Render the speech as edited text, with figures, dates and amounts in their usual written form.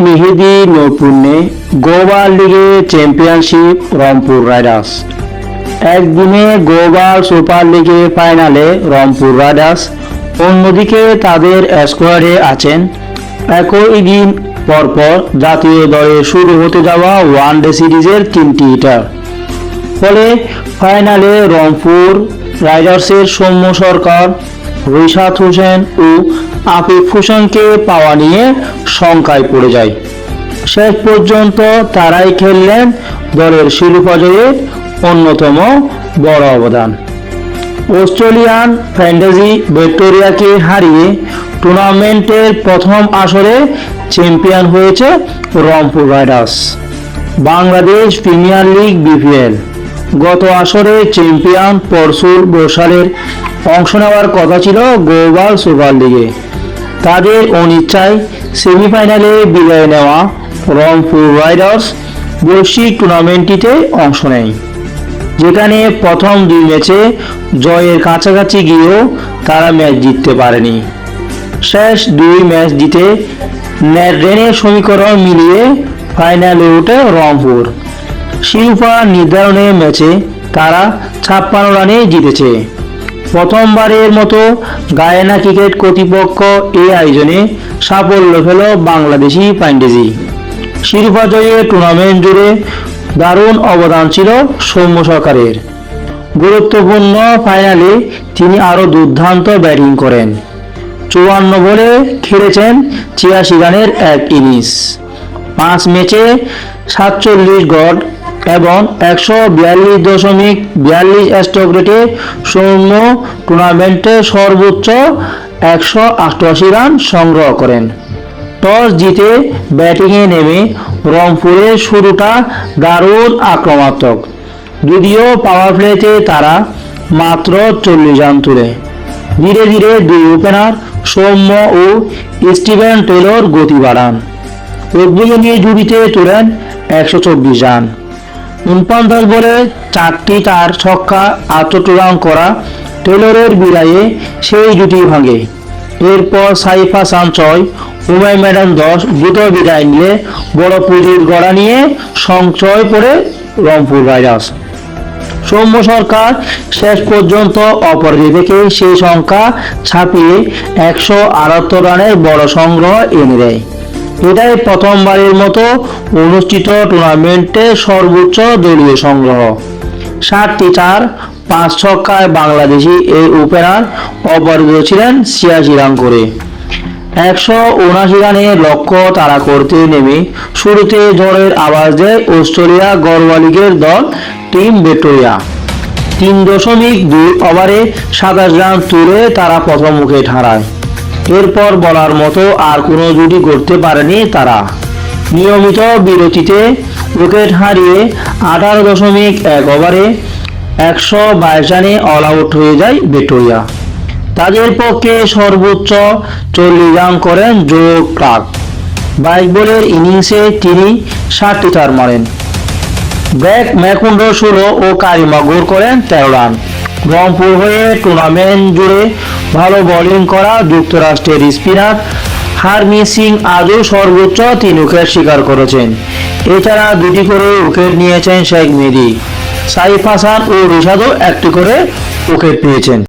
মেহেদী নৈপুণ্যে global লিগে championship Rangpur Riders. একদিনে global super লিগে ফাইনালে রংপুর রাইডার্স, অন্যদিকে তাদের স্কোয়াডে আছেন একই দিন পরপর জাতীয় দলে শুরু হতে যাওয়া ওয়ানডে সিরিজের তিনটি হিটার। ফলে ফাইনালে রংপুর রাইডার্সের সৌম্য সরকার, রিশাদ হোসেন ও আফিফ হোসেনকে পাওয়া নিয়ে শঙ্কায় পড়ে যায়। শেষ পর্যন্ত তারাই খেললেন দলের শিরোপা জয়ের অন্যতম বড় অবদান। অস্ট্রেলিয়ান ফ্যান্টাসি ভিক্টোরিয়াকে হারিয়ে টুর্নামেন্টের প্রথম আসরে চ্যাম্পিয়ন হয়েছে Rangpur Riders. Bangladesh premier league BPL গত আসরে চ্যাম্পিয়ন পরশুর বরিশালের অংশ নেওয়ার কথা ছিল গ্লোবাল সুপার লিগে। তাদের অনিচ্ছায় সেমিফাইনালে বিদায় নেওয়া রংপুর রাইডার্স বৈশ্বিক টুর্নামেন্টটিতে অংশ নেয়, যেখানে প্রথম দুই ম্যাচে জয়ের কাছাকাছি গিয়েও তারা ম্যাচ জিততে পারেনি। শেষ দুই ম্যাচ জিতে নেট রানের সমীকরণ মিলিয়ে ফাইনালে ওঠে রংপুর। শিরোপা নির্ধারণের ম্যাচে তারা 56 রানে জিতেছে। প্রথমবারের মতো গায়ানা ক্রিকেট কর্তৃপক্ষ এই আয়োজনে সাফল্য পেল বাংলাদেশি ফ্র্যাঞ্চাইজি। শিরোপা জয়ে টুর্নামেন্ট জুড়ে দারুণ অবদান ছিল সৌম্য সরকারের। গুরুত্বপূর্ণ ফাইনালে তিনি আরও দুর্দান্ত ব্যাটিং করেন। 54 বলে খেলেছেন 86 রানের এক ইনিংস। 5 ম্যাচে 47 গড় এবং 142.42 স্ট্রোক রেটে সৌম্য টুর্নামেন্টে সর্বোচ্চ 188 রান সংগ্রহ করেন। টস জিতে ব্যাটিংয়ে নেমে রংপুরের শুরুটা দারুণ আক্রমণাত্মক, যদিও পাওয়ার প্লেতে তারা মাত্র 40 রান তুলে। ধীরে ধীরে দুই ওপেনার সৌম্য ও স্টিভেন টেলর গতি বাড়ান। উদ্বোধনী জুটিতে তোলেন 124 রান। 49 বলে 4টি চার ছক্কা 68 রান করা টেলরের বিদায়ে সেই জুটি ভাঙে। এরপর সাইফ হাসান 6, উমাই ম্যাডাম 10 দ্রুত বিদায় নিলে বড় পুঁজির গড়া নিয়ে সংশয় পড়ে রংপুর রাইডার্স। সৌম্য সরকার শেষ পর্যন্ত অপরাজিত থেকে সেই সংখ্যা ছাপিয়ে 178 রানের বড় সংগ্রহ এনে দেয়। এটাই প্রথমবারের মতো অনুষ্ঠিত টুর্নামেন্টে সর্বোচ্চ দলীয় সংগ্রহ। 7টি চার 5 ছক্কায় বাংলাদেশি এই ওপেনার অপরাজিত ছিলেন 86 রান করে। 179 রানের লক্ষ্য তাড়া করতে নেমে শুরুতে ঝড়ের আওয়াজ দেয় অস্ট্রেলিয়া ঘরোয়া লিগের দল টিম ভিক্টোরিয়া। 3.2 ওভারে 27 রান তুলে তারা প্রথম উইকেট হারায়। এরপর বলার মতো আর কোনো জুটি করতে পারেনি তারা। নিয়মিত বিরতিতে উইকেট হারিয়ে 18.1 ওভারে 122 রানে অল আউট হয়ে যায় ভিক্টোরিয়া। তাদের পক্ষে সর্বোচ্চ 40 রান করেন জো ক্লার্ক। 22 বলের ইনিংসে তিনি 7টি চার মারেন। ব্র্যাক ম্যাকুন্ডো 16 ও কারিমা গোর করেন 13 রান। রংপুর হয়ে টুর্নামেন্ট জুড়ে ভালো বোলিং করা যুক্তরাষ্ট্রের স্পিনার হারমিত সিং আজও সর্বোচ্চ 3 উইকেট শিকার করেছেন। এছাড়া 2টি করে উইকেট নিয়েছেন শেখ মেহেদী, সাইফ হাসান ও রিশাদও 1টি করে উইকেট পেয়েছেন।